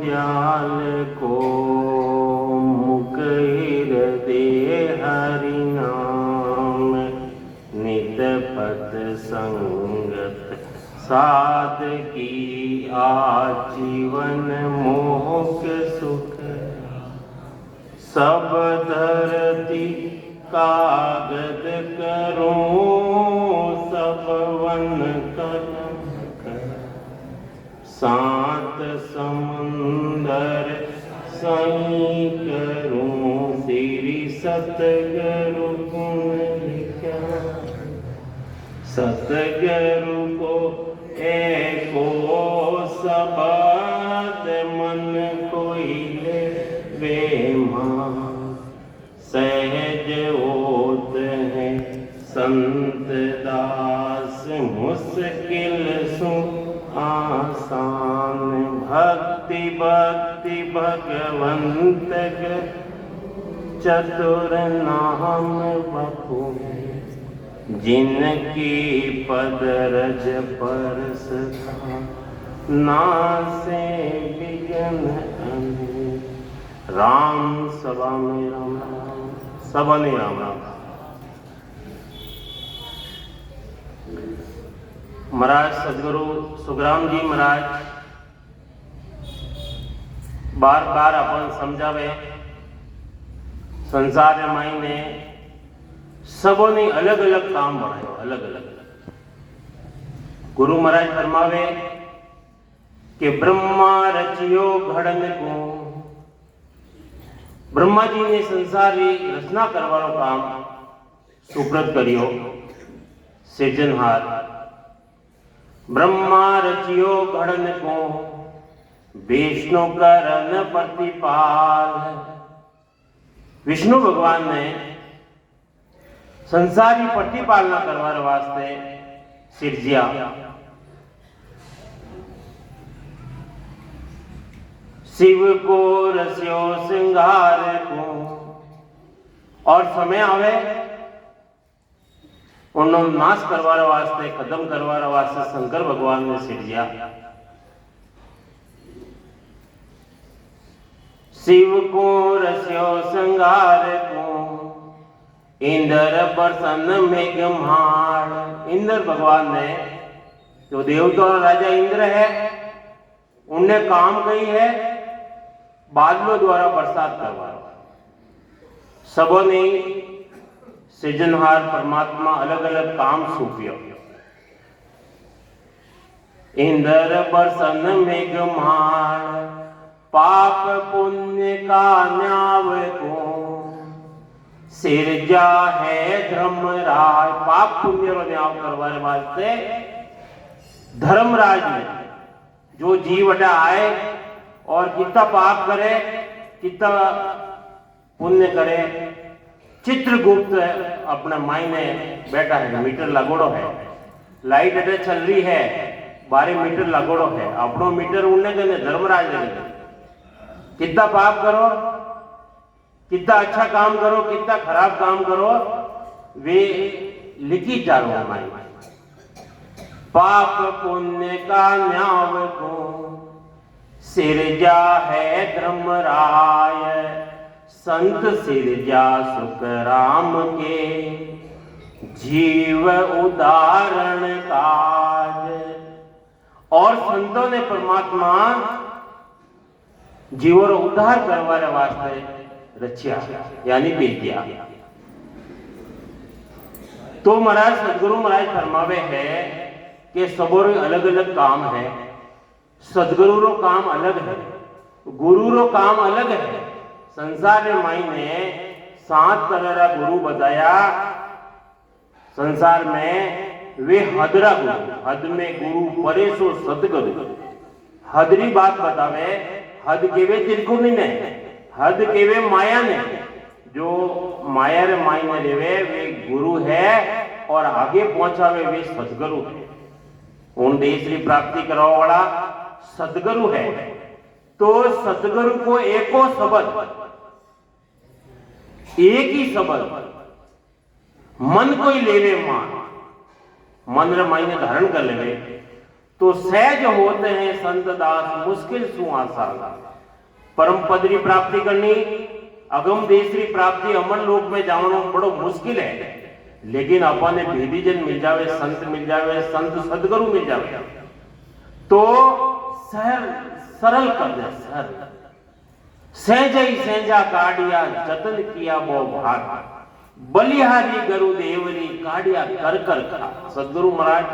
दयाल को मुकहिर दे हरि नाम नित पद संगत साध की आजीवन मोक्ष सुख सब धरती कागद करूं सब वन कलम सात समुंदर सही करूं श्री सतगुरु गुण लिखा सतगुरु को एको शब्द मन कोई ले वे सहज होत है संत दास मुश्किल सु आसान भक्ति भक्ति भगवंत चतुर नाम बपू जिनकी पद रज परस नासे विघ्न राम सभा में राम राम सभा ने राम राम। महाराज सदगुरु सुखराम जी महाराज बार बार अपन समझावे संसार माई ने सबों ने अलग अलग काम बनायो अलग अलग। गुरु महाराज फरमावे कि ब्रह्मा रचियो घड़न को ब्रह्मा जी ने संसार की रचना करवानो काम सुप्रत करियो सृजनहार। ब्रह्मा रचियो घड़न को विष्णु करन प्रतिपाल। विष्णु भगवान ने संसार की प्रतिपालना करवाने वास्ते सिरजिया। शिव को रस्यो श्रृंगार को और समय आवे उन्हों नाश करवाने वास्ते खत्म करवाने वास्ते शंकर भगवान ने सिरजिया। शिव को रस्यो श्रृंगार को इंद्र बरसन मेघमाल। इंद्र भगवान ने जो देवता और राजा इंद्र है उनने काम कही है बादलों द्वारा बरसात करवा। सबों ने सृजनहार परमात्मा अलग अलग काम सौंपियो। इंद्र बरसन मेघमाल पाप पुण्य का न्याव को सिरजा है धर्मराज। पाप पुण्य रो न्याव करवाने वास्ते धर्मराज ने जो जीव अटा आए और कितना पाप करे कितना पुण्य करे। चित्रगुप्त अपने मायने बैठा है मीटर लगोड़ो है लाइट अटे चल रही है 12 मीटर लगोड़ो है अपनो मीटर उड़ने देने धर्मराज ने कितना पाप करो कितना अच्छा काम करो कितना खराब काम करो वे लिखी जानो माई। पाप पुण्य का न्याव को सिरजा है धर्मराय। संत सिरजा सुख राम के जीव उदाहरण काज। और संतों ने परमात्मा जीवों रो उद्धार करवाने वास्ते रचिया यानी भेजिया। तो महाराज सदगुरु महाराज फरमावे है कि सबों अलग अलग काम है। सदगुरु रो काम अलग है गुरु रो काम अलग है। संसार में माई ने 7 तरह का गुरु बताया। संसार में वे हदरा गुरु हद में गुरु परे सो सतगुरु। हदरी बात बतावे हद केवे त्रिकोणी ने हद केवे माया ने। जो माया रे माई ने लेवे वे गुरु है और आगे पहुंचावे वे सदगुरु है। उन देश की प्राप्ति कराने वाला सदगुरु है। तो सदगुरु को एको शब्द एक ही शब्द मन को ही लेवे मन रे मायने धारण कर लेवे तो सहज होते हैं संत दास मुश्किल सु आसान। परम पदरी प्राप्ति करनी, अगम देशरी प्राप्ति, अमन लोक में जाना बड़ो मुश्किल है। लेकिन अपन ने भेदीजन मिल जावे, संत मिल जावे, संत सदगुरु मिल जावे तो सरल कर दे। सहज ही सहजा काढ़िया जतन किया वो भाग, बलिहारी गुरु देवरी काढ़िया कर कर खा। सदगुरु महाराज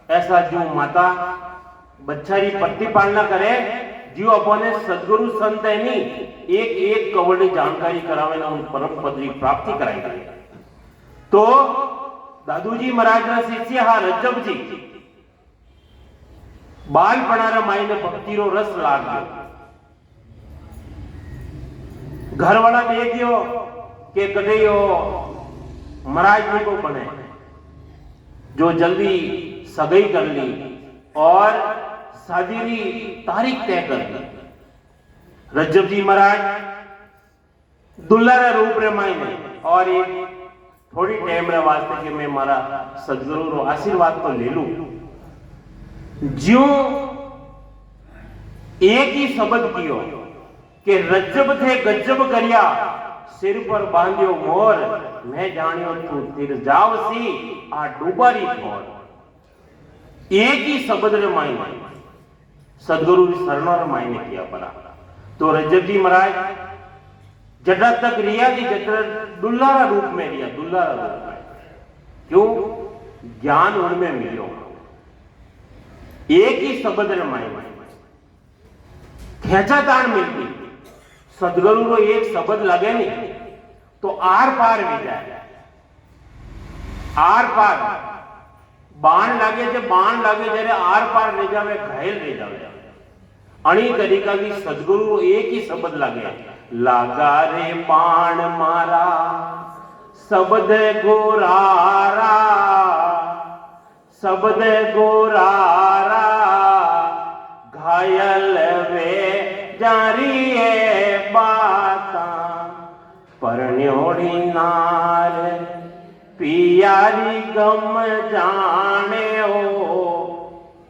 ऐसा जो माता बच्चारी प्रतिपालना करे, जो अपने सदगुरु संत है नी एक एक कवड़ी जानकारी करावे ना उन परम पदरी प्राप्ति कराई गई। तो दादूजी महाराज ना शिष्य हा रज्जब जी बालपणारा माईने भक्तिरो रस लाग्यो। घरवाला देखियो के कदैयो महाराज जी को बने, जो जल्दी सगाई कर ली और शादी की तारीख तय कर ली। रज्जब जी महाराज दुल्हरा रूप रे मायने और एक थोड़ी टाइम रे वास्ते कि मैं मारा सदगुरु रो आशीर्वाद तो ले लूं। ज्यों एक ही शब्द कियो कि रज्जब थे गज्जब करिया, सिर पर बांधियो मोर, मैं जानियो तू तिर जावसी आ डूबारी मोर। एक ही शब्द रे मायने सदगुरु शरणों मायने किया पड़ा। तो रज्जब जी महाराज जटा तक रिया जी जटर दुल्हारा रूप में रिया, दुल्हारा रूप में। क्यों? ज्ञान उनमें मिलो, एक ही शब्द रे मायने खेचा ताण मिलती। सदगुरु को एक शब्द लगे नहीं तो आर पार भी जाए। आर पार बाण लागे, जब बाण लागे जरे आर पार ले जावे, घायल ले जावे। अणी तरीका की सदगुरु एक ही शब्द लगे, लागा रे बाण मारा शब्द गोरारा, शब्द गोरारा घायल वे जारी है बाता, परन्योड़ी नार पियारी गम जाने ओ,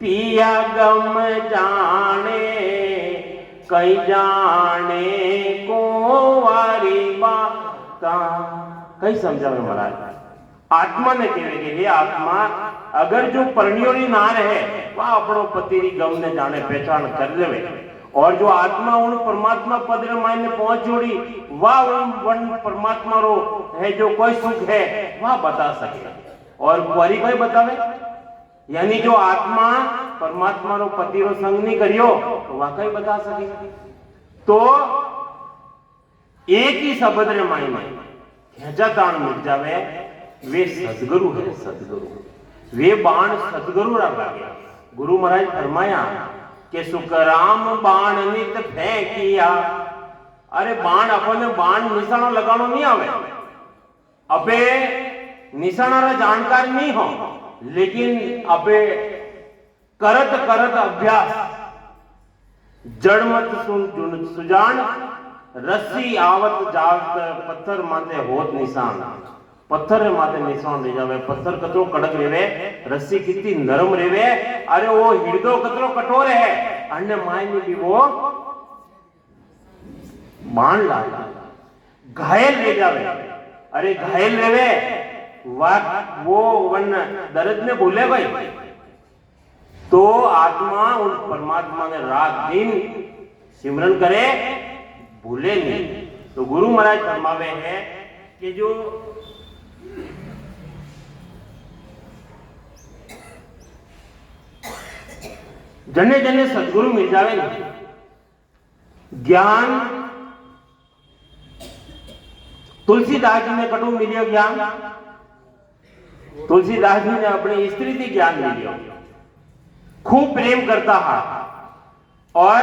पिया गम जाने कई जाने को वारी बाता। कई समझा में महाराज आत्मा ने कहे हे आत्मा, अगर जो परनियोरी नार है वह अपनो पति री गम ने जाने पहचान कर लेवे, और जो आत्मा उन परमात्मा पद रे मायने पहुंच जोड़ी वह वन परमात्मा रो है जो कोई सुख है वह बता सके, और कुआरी कोई बतावे। यानी जो आत्मा परमात्मा रो पति रो संग नहीं करियो तो वह कोई बता सके। तो एक ही शब्द रे मायने खेचा ताण मिट जावे, वे सदगुरु है। सदगुरु वे बाण सदगुरु रा लागे। गुरु महाराज फरमाया कि सुखराम बाण नित फेंकिया। अरे बाण अपने बाण निशाना लगानो नहीं आवे, अबे निशाना रा जानकार नहीं हो, लेकिन अबे करत करत अभ्यास जड़ मत सुजान, रस्सी आवत जावत पत्थर माथे होत निशान। पत्थर माथे निशान ले जावे, पत्थर कतरो कड़क रेवे, रस्सी कितनी नरम रेवे, अरे वो हृदय कतरो कठोर है, अन्य मायने भी वो बाण ला घायल ले जावे। अरे घायल रेवे वो वन दर्द में भूले भाई। तो आत्मा उन परमात्मा ने रात दिन सिमरन करे, भूले नहीं। तो गुरु महाराज फरमावे हैं कि जो जने जने सदगुरु मिल जावे ना, ज्ञान तुलसीदास जी ने कटु मिलियो ज्ञान। तुलसीदास जी ने अपनी स्त्री थी ज्ञान मिलियो, खूब प्रेम करता हा, और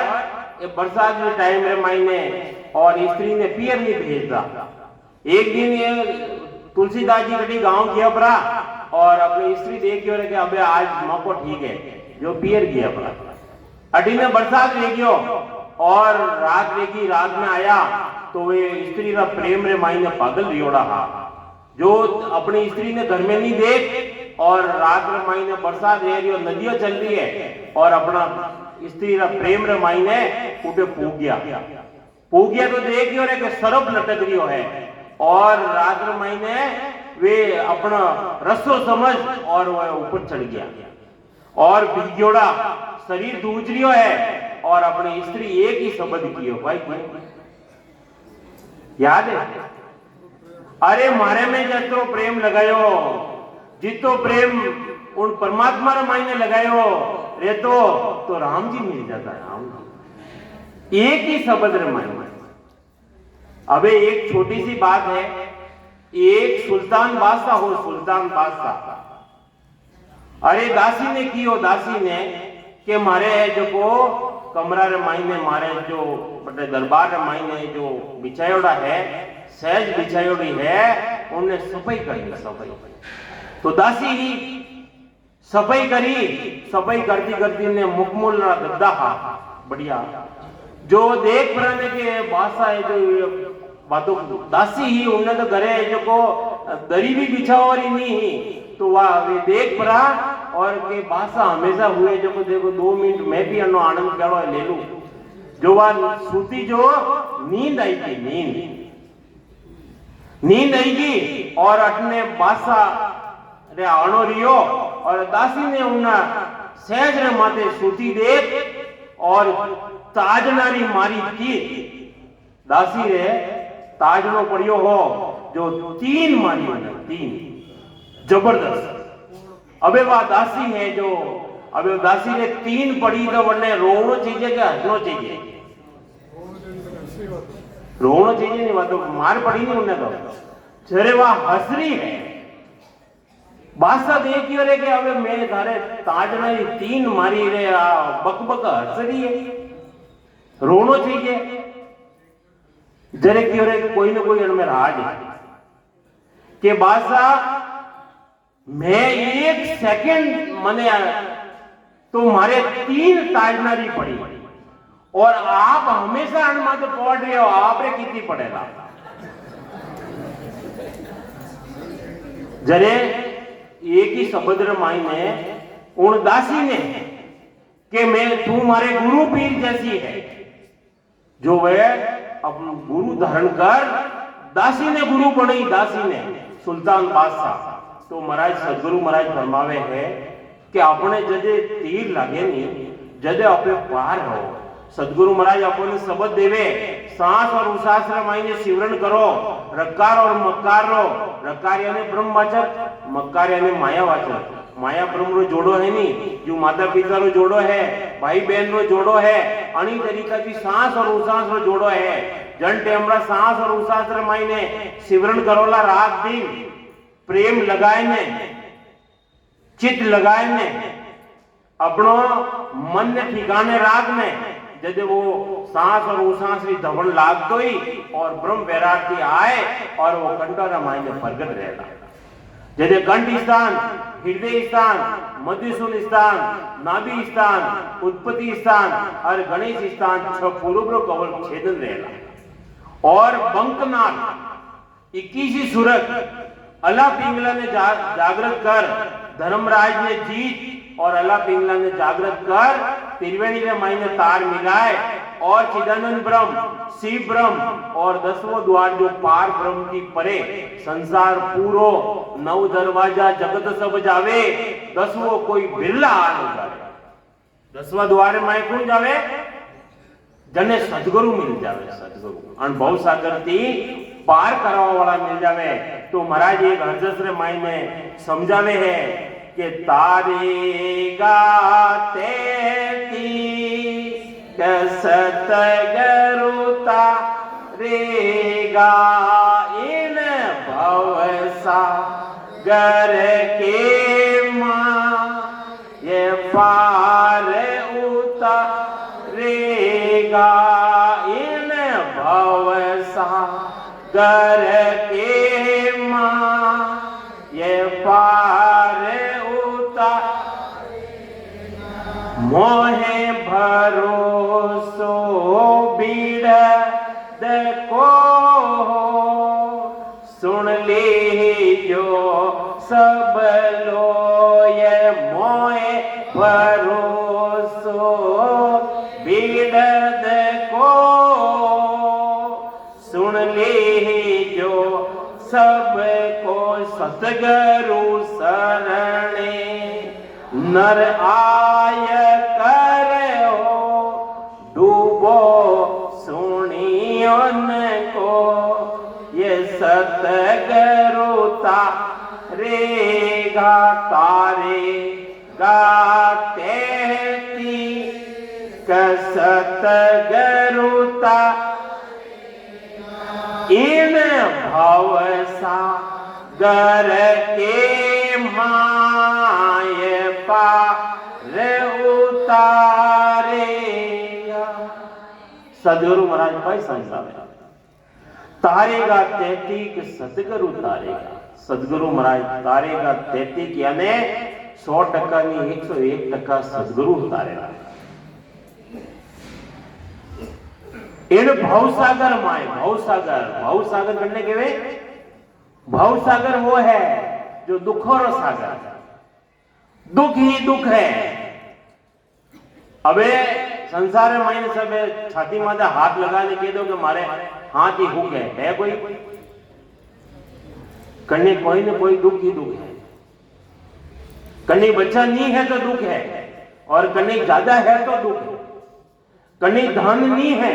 बरसात के टाइम रे मायने और स्त्री ने पियर नहीं भेजता। एक दिन ये तुलसीदास जी कटी गांव गया परा और अपनी स्त्री देखियो रे कि अबे आज मौको ठीक है, जो पियर गया परा। अटी ने बरसात ले गयो और रात लेगी, रात में आया तो वे स्त्री का प्रेम रे मायने पागल रियोड़ा हा, जो अपनी स्त्री ने घर में नहीं देख और रात्र मायने बरसात रह रही हो, नदियों चल रही है और अपना स्त्री रा प्रेम रे मायने उठे पूग गया तो देखियो रे के सरप लटक रियो है और रात्र महीने वे अपना रसो समझ और वह ऊपर चढ़ गया और भिगोड़ा शरीर दूज रियो है और अपनी स्त्री एक ही शब्द कियो भाई याद है। अरे मारे में जितो प्रेम लगायो, जितो प्रेम उन परमात्मा रे मायने लगायो रे तो राम जी मिल जाता है। राम जी एक ही शब्द रे मायने। अबे एक छोटी सी बात है, एक सुल्तान बादशाह हो, सुल्तान बादशाह अरे दासी ने की हो, दासी ने के मारे जो को कमरा रे मायने मारे जो बटे दरबार रे मायने जो बिछायोड़ा है, सहज बिछायोड़ी है, उन्हें सफाई करी सफाई। तो दासी ही सफाई करी, सफाई करती करती ने मुकमुल ना गद्दा हा बढ़िया जो देख पुराने के बादशाह है जो बातों दासी ही उन्हें तो घरे जो को दरी भी बिछाओरी नहीं ही तो वह वे देख पड़ा और के बादशाह हमेशा हुए जो को देखो 2 मिनट मैं भी अनो आनंद करो ले लूं जो वह सूती जो नींद आई थी नींद आएगी और अपने बादशाह रे आनो रियो और दासी ने उन्ना सहज रे माथे सूती देख और ताजनारी मारी थी दासी रे ताजनो पड़ियो हो जो 3 मारी है 3 जबरदस्त। अबे वह दासी है जो अबे दासी ने 3 पड़ी तो वरने रोनो चाहिए क्या हंसनो चाहिए? रोनो चाहिए नहीं, वह तो मार पड़ी नहीं उन्हें तो चरे वह हंस रही है। बादशाह देखियो रे कि अबे मैं थारे ताजनारी 3 मारी रे बक हंस रही है, रोनो चाहिए जरे की रे कोई ना कोई में राज है कि बादशाह मैं 1 सेकंड मने तो मारे 3 ताजनारी पड़ी और आप हमेशा अनमाते पढ़ रहे हो, आप रे कितनी पड़ेगा जरे एक ही शब्द रे मायने उन दासी ने कि मैं तू मारे गुरु पीर जैसी है जो वह अपना गुरु धारण कर दासी ने गुरु बनी दासी ने सुल्तान बादशाह। तो महाराज सदगुरु महाराज फरमावे है कि अपने जदे तीर लागे नहीं जदे अपने पार हो सदगुरु महाराज अपने शब्द देवे सांस और उसास रे मायने सिमरन करो रकार और मक्कार रो रकार यानी ब्रह्मवाचक मक्कार यानी मायावाचक माया ब्रह्म रो जोड़ो है नी जो माता पिता रो जोड़ो है भाई बहन रो जोड़ो है अनी तरीका की सांस और उसास रो जोड़ो है जन टेमरा सांस और उसास रे मायने सिमरन करोला रात दिन प्रेम लगाए ने चित लगाए ने अपनो मन ने ठिकाने राख ने जदे वो सांस और उसास री धवन लाग दोई और ब्रह्म वैराग्य आए और वो कंठोरा मायने प्रगट रहेगा जदे कंठ स्थान हृदय स्थान मध्यसून स्थान नाभि स्थान उत्पत्ति स्थान और गणेश स्थान पूर्व कवल छेदन रहेगा और बंकनाथ 21 सूरत अल्लाह पिंगला ने जागृत कर धर्मराज ने जीत और अल्लाह पिंगला ने जागृत कर त्रिवेणी में मायने तार मिलाए और चिदानंद ब्रह्म शिव ब्रह्म और 10वां द्वार जो पार ब्रह्म की परे संसार पूरो 9 दरवाजा जगत सब जावे 10वां कोई बिरला आन जावे 10वां द्वार में कौन जावे जने सदगुरु मिल जावे सदगुरु अनुभव सागर थी पार करवा वाला मिल जावे। तो महाराज एक हरजस रे मायने समझावे है कि तारे गाते सतगुरु तारेगा इन भवसा गर के मां ये पार उतारेगा इन भवसा गर के मां ये पार मोहे भरोसो बीड़ देखो सुन लीजो सब लोग सतगुरु शरणे नर आय करो डूबो सुनियों को ये सतगुरु तारेगा तारेगा तेती सतगुरु इन भव सागर के माय पार उतारेगा। सदगुरु महाराज भाई समझावे तारेगा 33 सतगुरु तारेगा। सदगुरु महाराज तारेगा 33 यानी 100% नहीं 101% सदगुरु तारेगा। इन भवसागर माए भवसागर करने के वे भवसागर वो है जो दुखों रो सागर, दुख ही दुख है। अबे संसार में मायने सब छाती माथे हाथ लगाने कह दो कि मारे हाथ ही हुक है कोई करने कोई न कोई दुख ही दुख है। कन्नी बच्चा नहीं है तो दुख है और कन्नी ज्यादा है तो दुख है। कन्नी धन नहीं है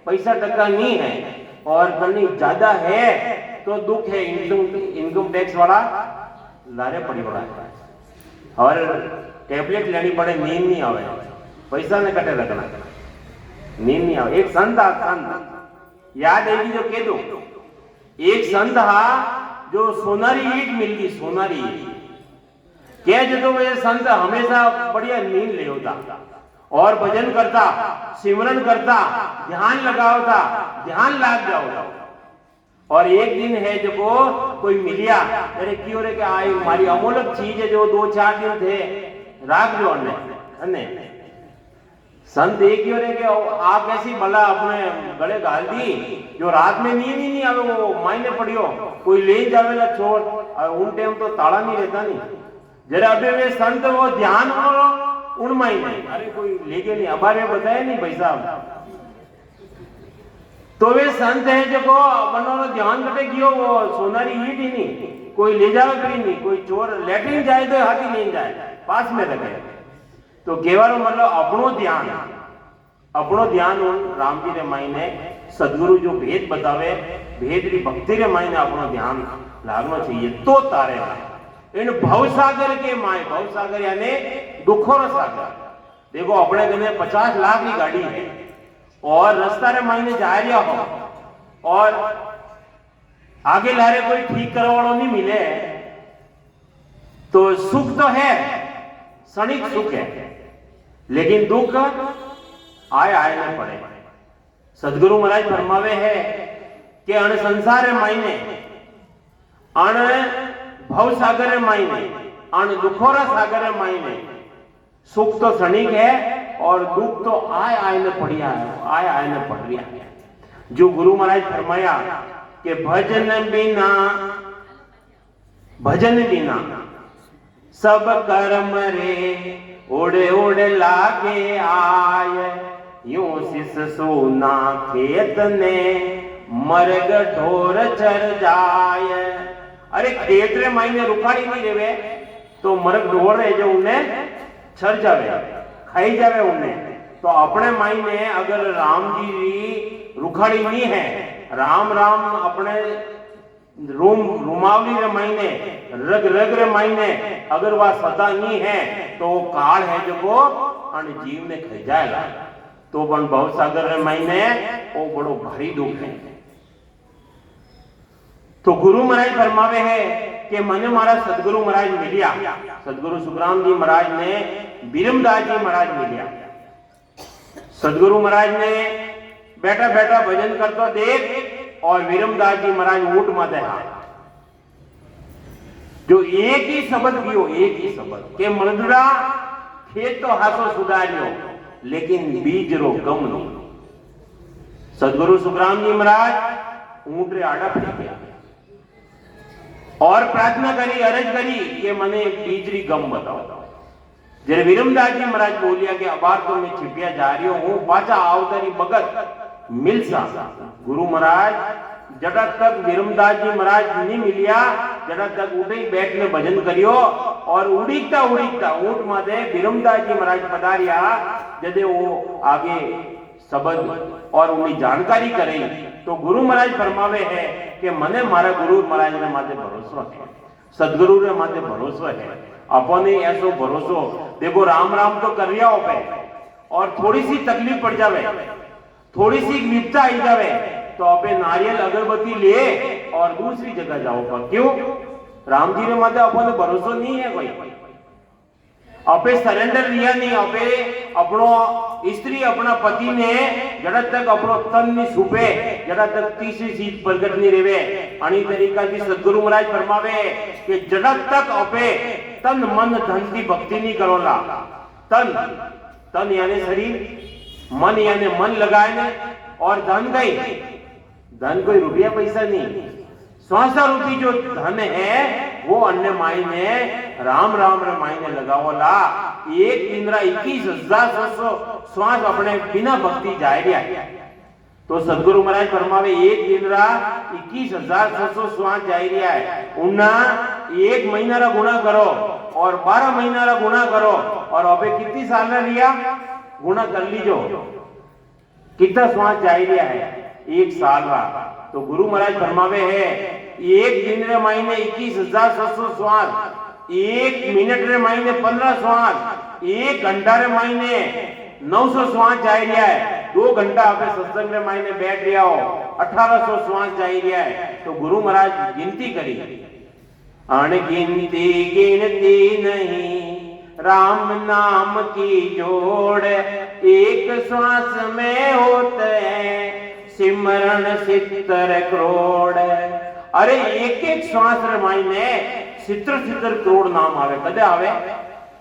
पैसा टका नहीं है और कन्नी ज्यादा है तो दुख है। इनकम टैक्स वाला लारे पड़ी पड़ा है और टेबलेट लेनी पड़े नींद नहीं आवे पैसा ने कटे रखना नींद नहीं आवे। एक संत याद आएगी जो कह दो एक संत हा जो सोनारी ईट मिलती सोनारी कह जो वे संत हमेशा बढ़िया नींद ले होता और भजन करता सिमरन करता ध्यान लगाओ था ध्यान लाग जाओ। और एक दिन है जब वो कोई मिलिया अरे क्यों रे क्या आई हमारी अमूलक चीज है जो 2-4 दिन थे राग जो अन्य संत एक ही हो रहे कि आप ऐसी भला अपने गले गाल दी जो रात में नींद ही नहीं आवे वो मायने पड़ियो कोई ले जावेला छोड़ उन टाइम तो ताला नहीं रहता नहीं जरा अभी वे संत वो ध्यान करो उन मायने अरे कोई लेके नहीं अबारे बताया नहीं भाई साहब तो वे संत है जो को बनोरो ध्यान कटे कियो वो सोनारी ईट ही नहीं कोई ले जावे करी नहीं कोई चोर लेटिन जाए तो हाथी ले जाए पास में रखे तो केवल मतलब अपनो ध्यान उन राम जी रे मायने सदगुरु जो भेद बतावे भेद री भक्ति रे मायने अपनो ध्यान लागना चाहिए तो तारे इन भवसागर के माय भवसागर यानी दुखों रा सागर। देखो अपने गने 50 लाख की गाड़ी है और रास्ता रे मायने जा रहा हो और आगे लारे कोई ठीक करने वाला नहीं मिले तो सुख तो है क्षणिक सुख है लेकिन दुख आए न पड़े। सदगुरु महाराज फरमावे है कि अण संसार मायने अण भव सागर मायने अण दुखोरा सागर मायने सुख तो क्षणिक है और दुख तो आए न पड़िया है आए न पड़ रहा है। जो गुरु महाराज फरमाया कि भजन बिना सब कर्म रे उड़े उड़े लागे आय यूं सिस सोना खेत ने मर्ग ढोर चर जाय। अरे खेत रे मायने रुखाड़ी नहीं रेवे तो मर्ग ढोर है जो उन्हें छर जावे खाई जावे उन्हें तो अपने मायने अगर राम जी रुखाड़ी नहीं है राम राम अपने रुमावली रे मायने रग रग रे मायने अगर वह सदा नहीं है तो वो काल है जो वो जीव ने खाई जाएगा तो बन बहुत सागर रे मायने वो बड़ो भारी दुख है। तो गुरु महाराज फरमावे है कि मने मारा सदगुरु महाराज मिलिया सदगुरु सुखराम जी महाराज ने बीरमदास जी महाराज मिलिया। सदगुरु महाराज ने बैठा बैठा भजन करता देख और वीरमदास जी महाराज ऊंट माते जो एक ही शब्द कियो एक ही शब्द के मलदड़ा खेत तो हाथों सुधारियो लेकिन बीज रो गम नहीं। सदगुरु सुखराम जी महाराज ऊंट रे आड़ा पड़ी गया और प्रार्थना करी अरज करी कि मने बीजरी गम बताओ। जरे वीरमदास जी महाराज बोलिया कि अबार तो मैं छिपिया जा रही हूं पाचा आवतारी भगत मिलसा। गुरु महाराज जड़ा तक विरमदास जी महाराज नहीं मिलिया जड़ा तक उठे बैठ में भजन करियो और उड़ीता उड़ीता ऊंट माथे विरमदास जी महाराज पधारिया जदे वो आगे शब्द और उनकी जानकारी करे तो गुरु महाराज फरमावे है कि मने मारा गुरु महाराज ने माथे भरोसा है, सदगुरु ने माथे भरोसा है। अपने ऐसो भरोसो देखो राम राम तो कर रिया हो पे और थोड़ी सी तकलीफ पड़ जावे, थोड़ी सी विपता आई जावे तो अपने नारियल अगरबत्ती ले और दूसरी जगह जाओ पर। क्यों? राम जी ने माथे अपने भरोसा नहीं है कोई, अपे सरेंडर लिया नहीं, अपे अपनो स्त्री अपना पति ने जड़ा तक अपनो तन नहीं छुपे, जड़ा तक तीसरी चीज प्रगट नहीं रेवे। अनी तरीका की सदगुरु महाराज फरमावे कि जड़ा तक अपे तन मन धन की भक्ति नहीं करोला। तन तन यानी शरीर, मन यानी मन लगाए ने, और धन गई, धन कोई रुपया पैसा नहीं, स्वासा रूपी जो धन है वो अन्य मायने राम राम रे मायने लगावोला। एक दिन 21,700 श्वास अपने बिना भक्ति जाए रिया। तो सदगुरु महाराज फरमावे एक दिन 21,700 श्वास जाए रिया है, उन्ना एक महीना रा गुना करो और 12 महीना रा गुना करो और अबे कितनी साल रा रिया गुना कर लीजो, कितना श्वास जाए रिया है, 1 साल रा। तो गुरु महाराज फरमावे है एक दिन रे महीने 21,700 श्वास, 1 मिनट रे महीने 15 श्वास, 1 घंटा रे महीने 900 श्वास जाए रिया है, 2 घंटा आपे सत्संग रे महीने बैठ रिया हो 1800 श्वास जाए रिया है। तो गुरु महाराज गिनती करी, अनगिनती गिनती नहीं राम नाम की जोड़, एक श्वास में होते हैं सिमरण 70 करोड़। अरे एक एक श्वास रे मायने 70 करोड़ नाम आवे। कदे आवे?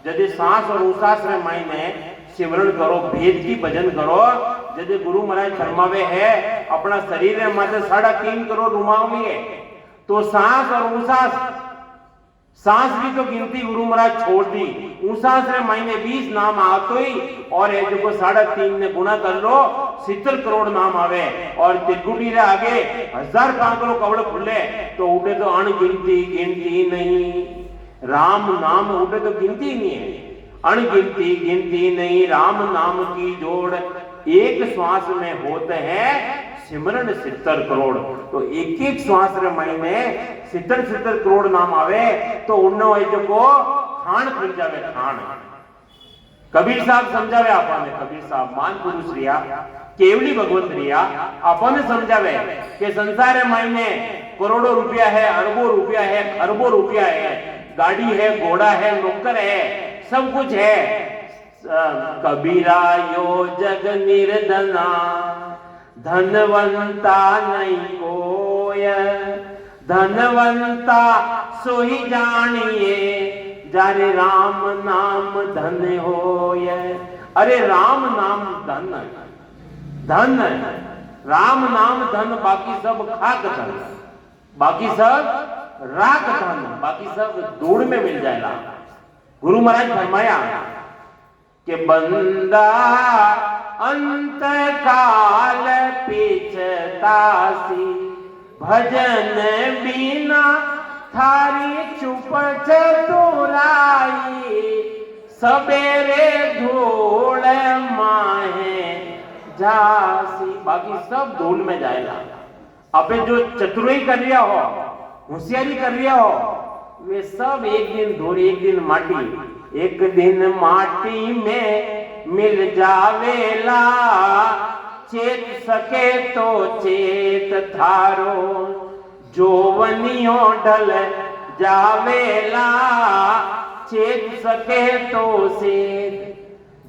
जदे सांस और उसास रे मायने सिमरण करो, भेद की भजन करो। जदे गुरु महाराज फरमावे है अपना शरीर रे माथे 3.5 करोड़ रुमावली है, तो सांस और उसास, सांस की तो गिनती गुरु महाराज छोड़ दी, उसास रे महीने 20 नाम आतो ही और ये जो 3.5 ने गुना कर लो 70 करोड़ नाम आवे। और त्रिकुटी रे आगे 1000 कांकरो कवड़ खुले तो उठे तो अनगिनती गिनती नहीं, राम नाम उठे तो गिनती नहीं है, अनगिनती गिनती नहीं राम नाम की जोड़, एक श्वास में होते हैं सिमरण 70 करोड़। तो एक एक श्वास रे महीने 70 करोड़ नाम आवे तो उन्नो जो को खान खुल जावे, खान। कबीर साहब समझावे आपने, कबीर साहब मान पुरुष रिया, केवली भगवंत रिया, आपने समझावे कि संसार महीने करोड़ों रुपया है, अरबों रुपया है, खरबों रुपया है, गाड़ी है, घोड़ा है, नौकर है, सब कुछ है। कबीरा यो जग निर्धना धनवंता नहीं कोय, धनवंता सोही जानिए जारे राम नाम धन होय। अरे राम नाम धन, धन राम नाम धन, बाकी सब खाक धन, बाकी सब राख धन, बाकी सब धूड़ में मिल जाएगा। गुरु महाराज फरमाया कि बंदा अंत काल पिछतासी, भजन बिना थारी चुप चतुराई, सबेरे धूल माहे जासी। बाकी सब धूल में जाएगा। अबे जो चतुराई कर रिया हो, होशियारी कर रिया हो, वे सब एक दिन धूल, एक दिन माटी, एक दिन माटी में मिल जावेला, चेत सके तो चेत थारो, जोवनियों ढल जावेला, चेत सके तो सेत।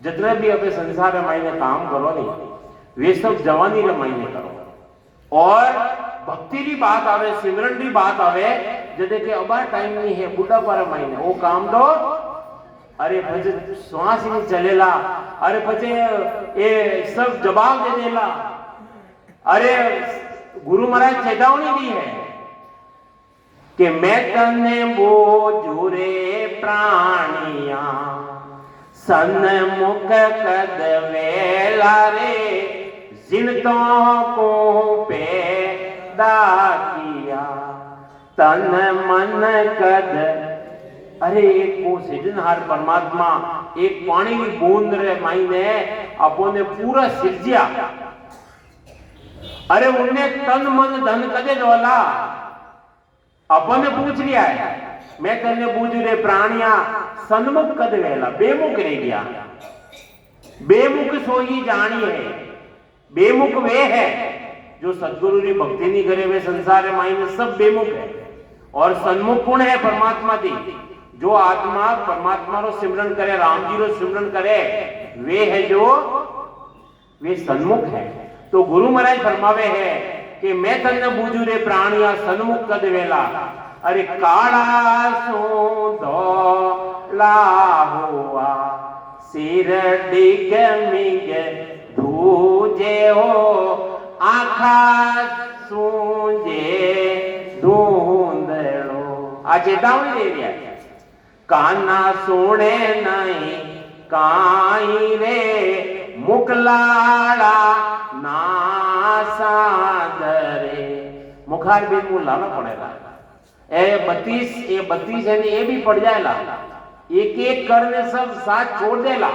जितने भी अपने संसार रे मायने काम करो नहीं, वे सब जवानी रे मायने करो। और भक्ति की बात आवे, सिमरन की बात आवे, जदे के अबार टाइम नहीं है, बुढ़ापा रे मायने वो काम दो। अरे पचे श्वास ही नहीं चलेला, अरे पचे ये सब जवाब दे देला। अरे गुरु महाराज चेतावनी दी है कि मैं तने बोझुरे प्राणिया, सन्मुख कद वेला रे, जिनतों को पे डाकिया तन मन कद। अरे एक वो सृजनहार परमात्मा एक पानी की बूंद रे मायने अपो ने पूरा सिरजिया। अरे उन्हें तन मन धन कदे डोला। अपन ने पूछ लिया है, मैं तेने पूछ रे प्राणिया सन्मुख कद वेला, बेमुख रह गया। बेमुख सोई जानी है। बेमुख वे है जो सदगुरु की भक्ति नहीं करे, वे संसार माई में सब बेमुख है। और सन्मुख कौन है? परमात्मा दी। जो आत्मा परमात्मा रो सिमरन करे, राम जी रो सिमरन करे, वे है जो वे सन्मुख है। तो गुरु महाराज फरमावे है कि मैं तन्ने बूझू रे प्राणिया सन्मुख कद वेला। अरे काला सो धोला हुआ सिर डिग मिग धूजे हो आखा सूंजे धूंधड़ो। आ चेतावनी दे दिया, काना सुने नहीं काई रे मुकलाड़ा नासा दरे। मुखार भी मुंह लाना पड़ेगा। ए 32 है ये भी पड़ जाएगा। एक एक करने सब साथ छोड़ देला।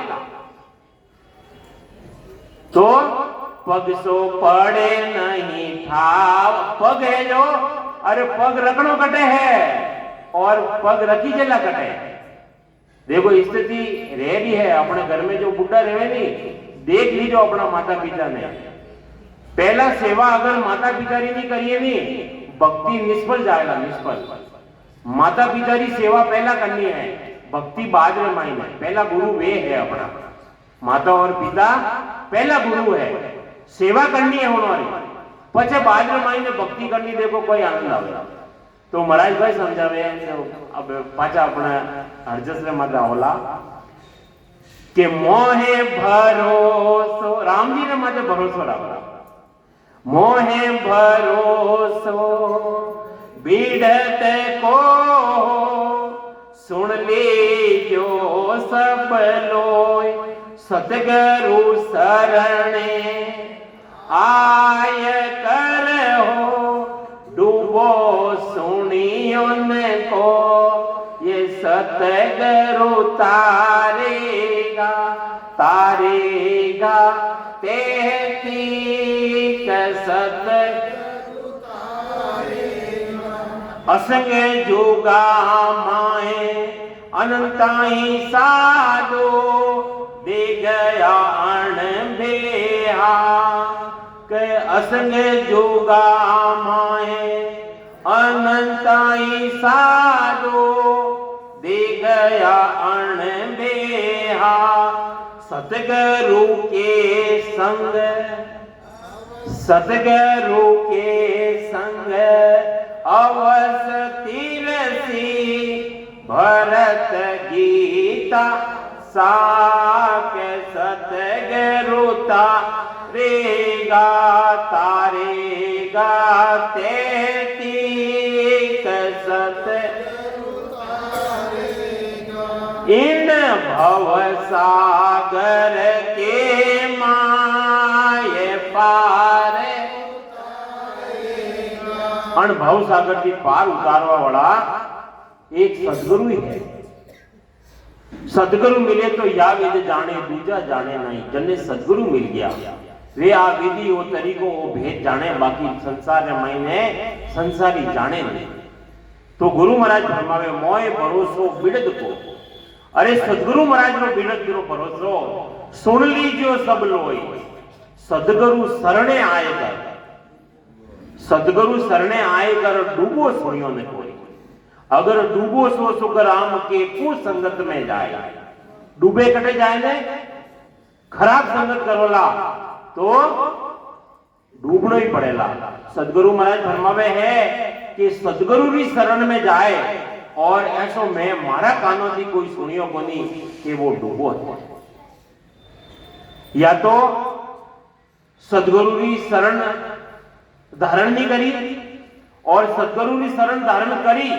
तो पग सो पड़े नहीं ठाव। पग है जो, अरे पग रखनो कटे है और पग रखी चला कटे। देखो स्थिति रह भी है अपने घर में। जो बुढ़ा रहे नहीं, देख लीजिए अपना माता पिता ने पहला सेवा अगर माता पिता री नहीं करिए नहीं, भक्ति निष्फल जाएगा। निष्फल माता पिता की सेवा पहला करनी है, भक्ति बाद में मायने। पहला गुरु वे है अपना, माता और पिता पहला गुरु है। सेवा करनी है उन्होंने, पचे बाद में मायने भक्ति करनी। देखो कोई आनंद आवेगा। तो महाराज भाई समझावे अब पाचा अपना हरजस रे माता होला कि मोहे भरोसो। राम जी ने माते भरोसो रखा। मोहे भरोसो बीड़त को सुन लीजो सब लोय। सतगुरु शरणे आय कर हो डूबो सुनियो को। ये सतगुरु तारेगा तारेगा तेती कसत असंग जुगा माए अनंताई साधो दे गया अण बेहा। के असंग जुगा माए अनंताई साधो दे गया अण बेहा। सतगुरु के संग सतगुरु के संग अवसती रसी भरत गीता साक। सतगुरु तारेगा तारेगा तेती कसत। इन भव सागर के माये पार। अनुभव सागर की पार उतारवा वाला एक सदगुरु ही है। सदगुरु मिले तो या विधि जाने दूजा जाने नहीं। जन्ने सदगुरु मिल गया वे आ विधि वो तरीको वो भेद जाने, बाकी संसार मायने संसारी जाने नहीं। तो गुरु महाराज फरमावे मोय भरोसो बिड़द को। अरे सदगुरु महाराज रो बिड़द रो भरोसो सुन लीजियो सब लोई। सदगुरु शरणे आए कर, सदगुरु शरणे आए कर डूबो सुनियो ने कोई। अगर डूबो सो सुख राम के कुसंगत में जाए। डूबे कटे जाए ने, खराब संगत करोला तो डूबना ही पड़ेगा। सदगुरु महाराज फरमावे है कि सदगुरु की शरण में जाए और ऐसो मैं मारा कानों की कोई सुनियो कोनी कि वो डूबो है। या तो सदगुरु की शरण धारण नहीं करी और सदगुरु की शरण धारण करी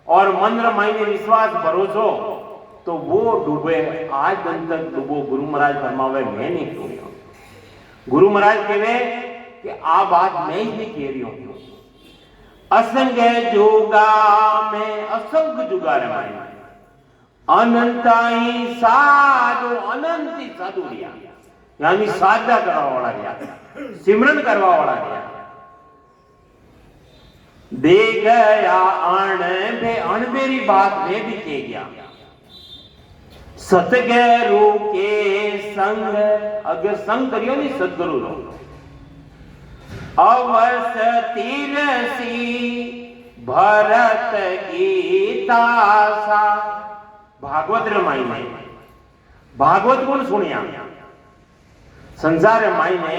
और मन मायने विश्वास भरोसो तो वो डूबे। आज दिन तक डूबो। गुरु महाराज फरमावे मैं नहीं डूबा। गुरु महाराज कहे कि आ बात मैं ही नहीं कह रही हूं। असंग जुगा में असंग जुगा रमाई अनंताई साधु अनंती साधु रिया यानी साधना करवा वाला रिया सिमरन करवा वाला रिया दे गया अणबेरी बात में भी कह गया सतगुरु के संग अगर संग करियो नहीं सतगुरु रो अवसती रसी भरत गीता सा भागवत रमाई ने भागवत गुण सुनिया संसार माई ने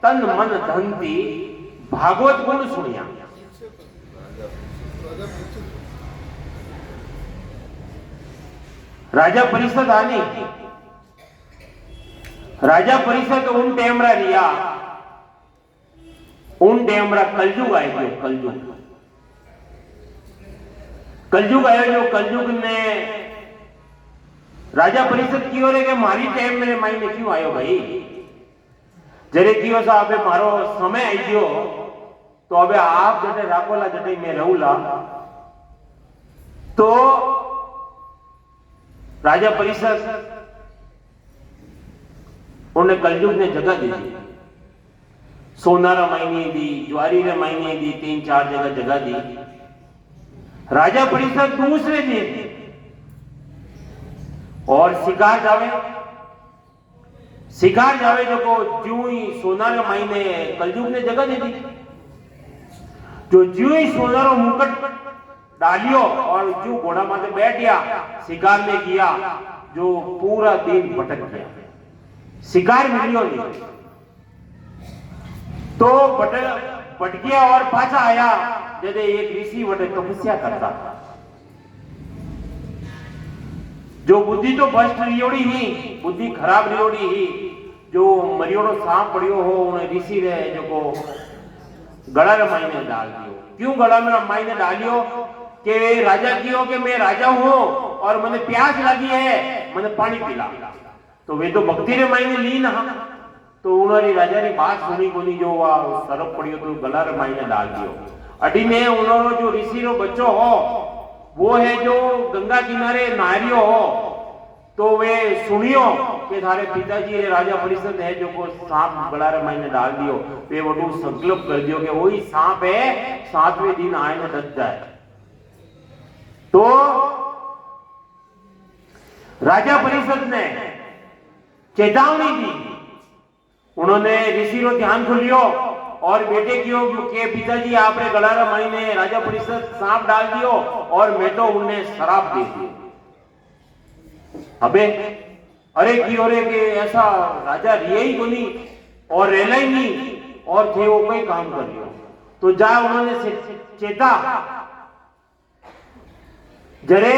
तन मन धन थी भागवत गुण सुनिया राजा परिषद आनी राजा परिषद उन टेमरा रिया उन टेमरा कलयुग आए गयो कलयुग आयो जो कलयुग ने राजा परिषद की रे के मारी टाइम मेरे माई ने क्यों आयो भाई जरे कियो साहब मारो समय आई गयो तो अबे आप जटे राकोला जटे मैं रहूला तो राजा परिषद उन्हें कलयुग ने जगह दी थी सोनारा मायने दी ज्वारी रे मायने दी 3-4 जगह दी राजा परिषद दूसरे दिन और शिकार जावे जो को ज्यों ही सोनारा मायने कलयुग ने जगह दी थी जो ज्यों ही सोनारो मुकुट डालियो और जो घोड़ा माथे बैठ गया शिकार में गया जो पूरा दिन भटक गया शिकार मिलियो नहीं तो भटक गया और पाछा आया जैसे एक ऋषि वटे तपस्या करता जो बुद्धि तो भ्रष्ट रियोड़ी ही बुद्धि खराब रियोड़ी ही जो मरियोड़ो सांप पड़ियो हो उन्हें ऋषि रहे जो को गड़ा रे मायने डाल दियो क्यों गड़ा में मायने डालियो कि राजा कियो कि मैं राजा हूं और मैंने प्यास लगी है मैंने पानी पिला तो वे तो भक्ति रे मायने ली ना तो उन्होंने राजा री बात सुनी कोनी जो वा सरप पड़ियो तो गला रे मायने डाल दियो अडी में उन्होंने जो ऋषि रो बच्चो हो वो है जो गंगा किनारे नारियो हो तो वे सुनियो कि थारे पिताजी रे राजा परिषद है जो को सांप गला रे मायने डाल दियो वे वडू संकल्प कर दियो कि वही सांप है 7वें दिन आए न डस जाए तो राजा परिषद ने चेतावनी दी उन्होंने ऋषि रो ध्यान खुलियो और बेटे कियो के पिताजी आपने गलारा मायने राजा परिषद सांप डाल दियो और मैं तो उन्हें शराब दे दी अबे अरे कियो रे के ऐसा राजा रिये ही कोनी और रेला ही नहीं और थे वो कोई काम कर लियो तो जा उन्होंने चेता जरे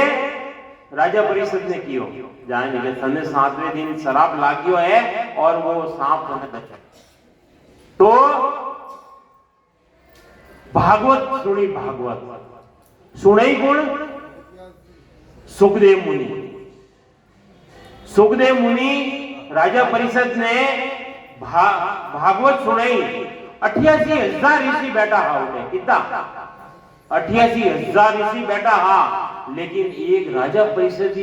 राजा परिषद ने कियो जाने के सने 7वें दिन शराब लागियो है और वो सांप ने बचा तो भागवत सुनी गुण सुखदेव मुनि राजा परिषद ने भागवत सुनाई 88,000 ऋषि बैठा हा उन्हें कितना 88,000 ऋषि बैठा हा लेकिन एक राजा परिषद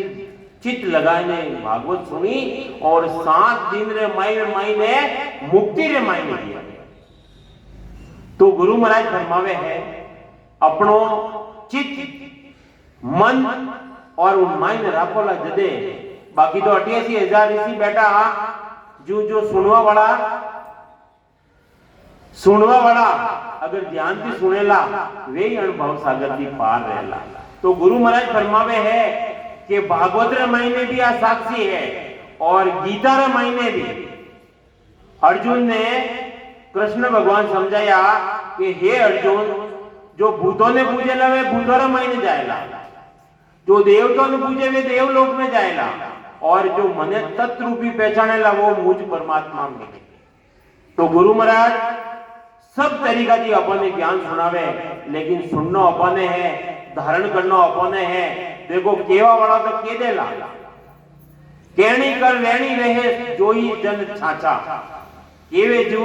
चित लगाने भागवत सुनी और 7 दिन रे माई ने मुक्ति रे माई ने दिया तो गुरु महाराज फरमावे है अपनो चित मन और उन माई ने राखोला जदे बाकी तो 88,000 ऋषि बैठा हा जो सुनवा वाला अगर ध्यान से सुनेला वे ही अनुभव सागर की पार रहेला तो गुरु महाराज फरमावे है कि भागवत रे महीने भी आ साक्षी है और गीता रे महीने भी अर्जुन ने कृष्ण भगवान समझाया कि हे अर्जुन जो भूतों ने पूजे ला वे भूतों रे महीने जाएगा जो देवताओं ने पूजे वे देवलोक में जाएगा और जो मने तत्व रूपी पहचाने ला वो मुझ परमात्मा में तो गुरु महाराज सब तरीका की अपने ज्ञान सुनावे लेकिन सुनना अपने है धारण करना अपने है देखो केवा वाला तो के देला केणी कर वेणी रहे जोई जन छाछा केवे जो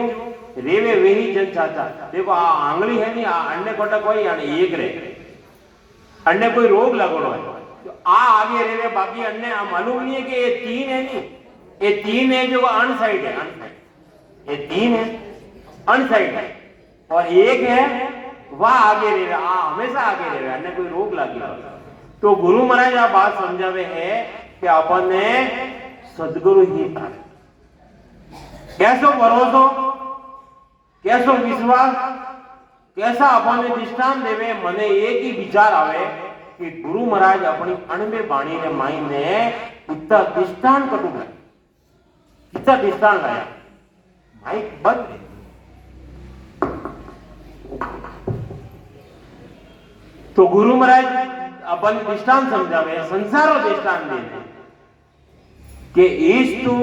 रेवे वे ही जन चाचा। देखो आ आंगली है नहीं, आ अन्य कोटा कोई एक रे, अन्य कोई रोग लगोड़ो है तो आ आगे रेवे, बाकी अन्य मालूम नहीं है कि ये तीन है नहीं, ये तीन है जो अनसाइड है, अनसाइड ये तीन है अनसाइड है, और एक है वह आगे रेवे, आ हमेशा आगे रेवे, अन्य कोई रोग लागी। तो गुरु महाराज आ बात समझावे है कि अपन ने सदगुरु ही था। कैसो भरोसो, कैसो विश्वास, कैसा अपन ने दृष्टांत देवे। मने एक ही विचार आवे कि गुरु महाराज अपनी अणबे बाणी रे माई ने इतना दृष्टांत कटू है, इतना दृष्टांत लाया। माइक बंद। तो गुरु महाराज अपन दृष्टांत समझावे, संसारो दृष्टांत देते कि इस्तु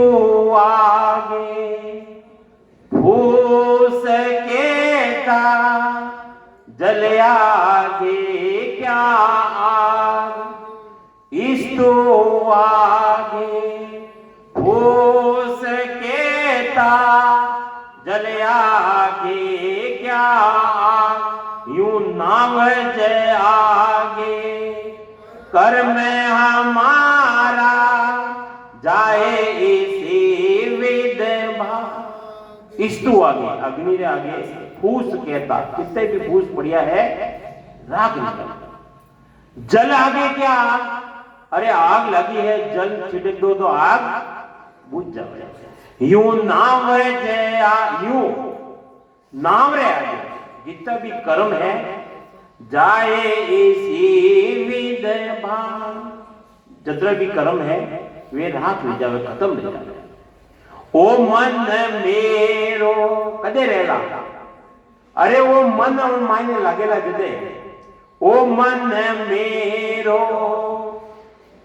आगे फूस केता, जल आगे क्या आग। इस्तु आगे फूस केता, जल आगे क्या आग। यूं नाम जय आगे कर्म हमारा, जाए इसी विधवा। इस्तु आगे, अग्नि रे आगे फूस कहता, कितने भी फूस बढ़िया है राग निकल। जल आगे क्या, अरे आग लगी है, जल छिड़क दो तो आग बुझ जाए। यूं नाम जय, यूं नाम रे आगे जितना भी कर्म है, जाए इसी विधवा, जितना भी कर्म है वे राख ले जावे, खत्म ले जावे। ओ मन मेरो कदे रहेला, अरे वो मन मायने लागेला जदे। ओ मन मेरो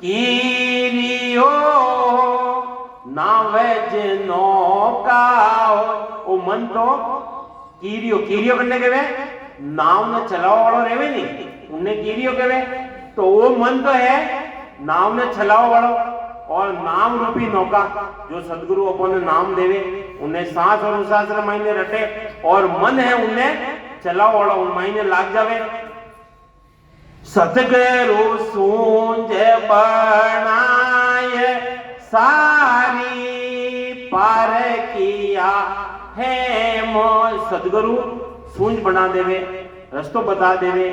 कीरियो नावज नौका। ओ मन तो कीरियो, कीरियो करने के वे नाव ने चलाओ वालों रेवे नहीं, उन्हें कीरियो के वे। तो वो मन तो है नाव ने चलाओ वालों, और नाम रूपी नौका जो सदगुरु अपन ने नाम देवे, उन्हें सांस और उसास मायने रटे, और मन है उन्हें चलाओ वालों, उन मायने लाग जावे। सतगुरु सूंझ बनाए सारी पार किया है मोह। सदगुरु सूंझ बना देवे, रस्तो बता देवे,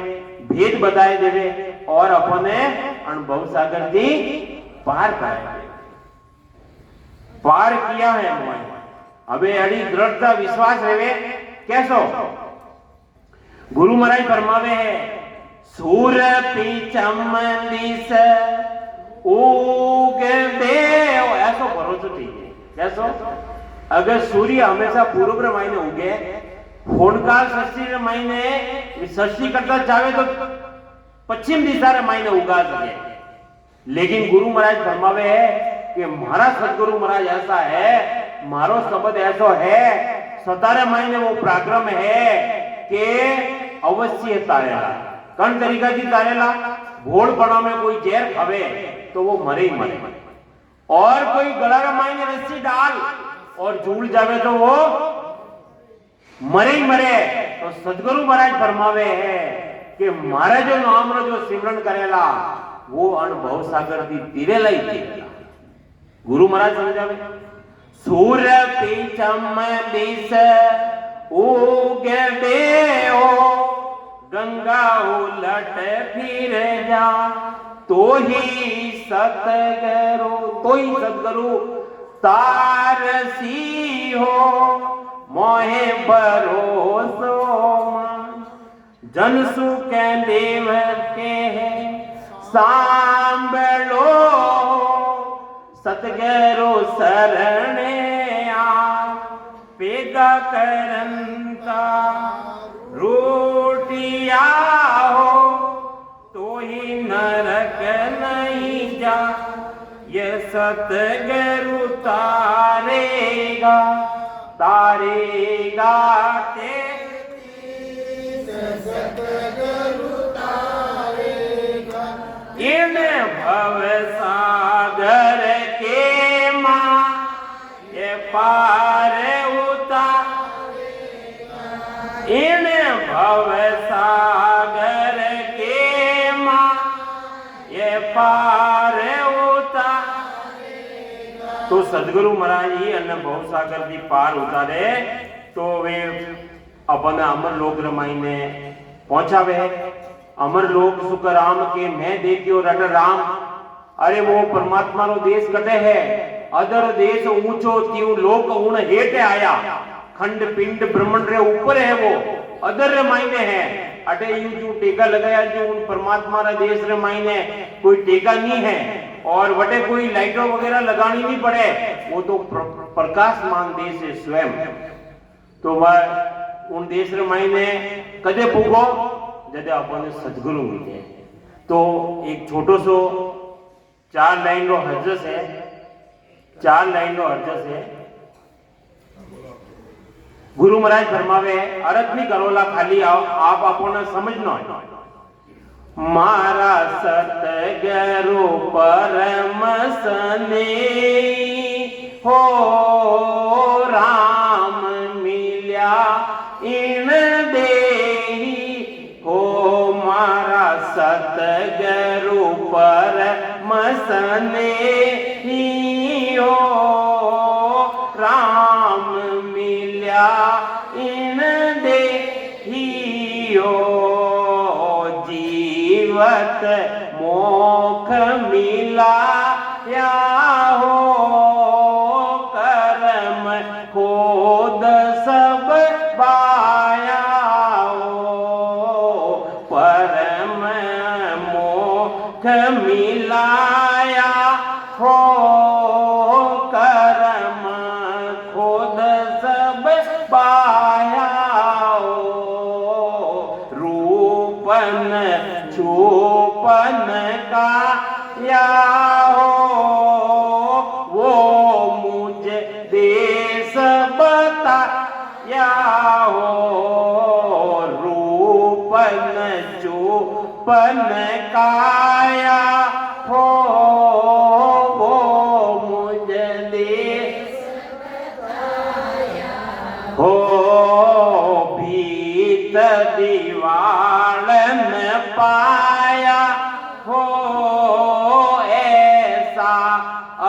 भेद बताए देवे, और अपने अनुभव सागर दी पार कराए, पार किया है मोह। अबे अड़ी दृढ़ता विश्वास रेवे कैसो। गुरु महाराज फरमावे है, सूर पीचम दिस उग देव, ऐसो भरोसा चाहिए। कैसो, अगर सूर्य हमेशा पूर्व रे मायने उगे, होनकाल षष्ठी रे मायने षष्ठी करता चाहे तो पश्चिम दिशा रे मायने उगा सके, लेकिन गुरु महाराज फरमावे है कि मारा सदगुरु महाराज ऐसा है, मारो शब्द ऐसा है, सतारे मायने वो पराक्रम है कि अवश्य तारेला। कौन तरीका की तारेला, भोड़ पड़ा में कोई जहर खावे तो वो मरे ही मरे, और कोई गला रे मायने रस्सी डाल और झूल जावे तो वो मरे ही मरे। तो सदगुरु महाराज फरमावे है कि मारे जो नाम रो जो सिमरन करेला वो अनुभव सागर दी तीरे लाई तीरेला। गुरु महाराज समझावे, सूर पीचम दिस उग देओ, गंगा उलट फिर जा, तो ही सतगुरु, तो ही सतगुरु तारसी हो, मोहे भरोसो मान। जन सुख देव के सांभलो, सतगुरु शरणे आ, पेदा करंता रोटिया हो, तो ही नरक नहीं जा, ये सतगुरु तारेगा, तारेगा ते सतगुरु तारेगा। इन भव सागर के माँ ये पार उतार, इन भव सागर के माँ ये पार तो सदगुरु महाराज ही अन्न भव सागर की पार उतारे तो वे अपन अमर लोक रमाईने पहुंचावे। अमर लोक सुख राम के मैं देखियो रट राम। अरे वो परमात्मा रो देश कटे है अदर देश ऊंचो त्यू लोक उन हेठ आया। खंड पिंड ब्रह्मंड रे ऊपर है वो अदर रे मायने है। अटे यू जो टेका लगाया जो उन परमात्मा रे देश रे मायने कोई टेका नहीं है और वटे कोई लाइटों वगैरह लगानी नहीं पड़े। वो तो प्रकाशमान देश है स्वयं। तो वह उन देश रे मायने कदे पूगो जदे अपन सदगुरु मिले। तो एक छोटो सो 4 लाइन रो हर्जस है। 4 लाइन रो हर्जस है। गुरु महाराज फरमावे अरज नहीं करोला खाली आप आपने समझना है। मारा सतगुरु परम सने हो राम मिल्या इन देही हो। मारा सतगुरु परम सने हो राम मिल्या इन देहियो। जीवत मोख मिला या हो कर्म खोद सब पाया हो। परम मोख मिलाया हो कर्म खोद सब पाया हो। रूपन छूपन का या हो वो मुझे देश बताया हो। रूपन छूपन काया हो वो मुझे देश हो। भीत दीवार में पाया हो ऐसा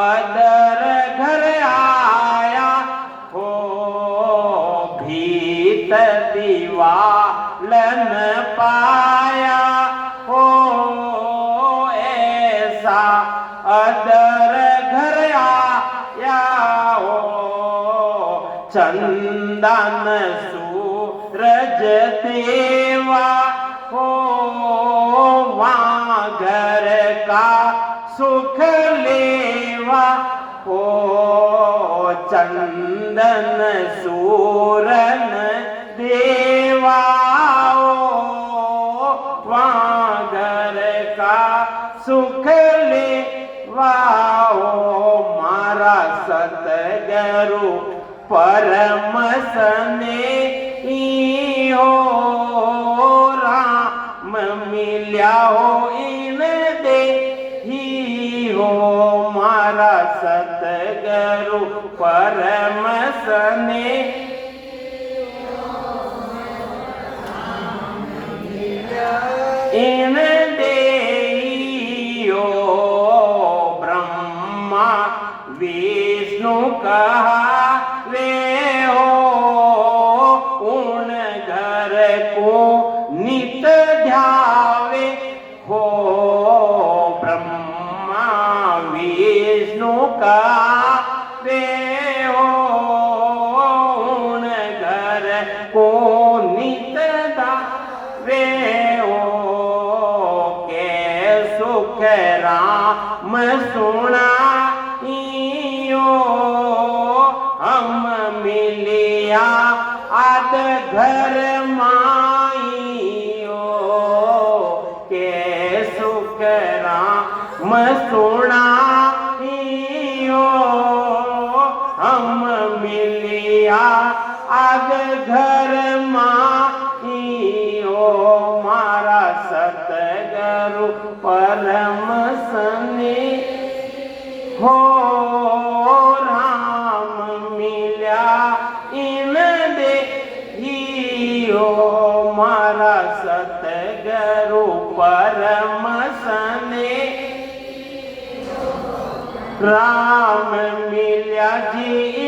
अदर घर आया हो। भीत दीवार में पाया हो ऐसा अदर घर आया हो। चंदन सूरज देवा हो वहाँ घर का सुख लेवा हो। चंदन सूरन देवा हो वहाँ घर का सुख लेवा हो। मारा सतगुरु परम सने हो राम मिल्या हो इन देही हो। मारा सतगुरु परम सने इन देही हो। ब्रह्मा विष्णु कहा वे हो उन घर को नित ध्यावे हो। ब्रह्मा विष्णु का वे हो उन घर को नित ध्यावे हो। के सुख राम सुना हम मिलिया आद घर माइयो। के सुख राम सुना हम मिलिया आद घर माइयो। मारा सतगुरु परम सने हो राम मिल्या इन देही जियो मारा सतगुरु परम सने राम मिल्या जी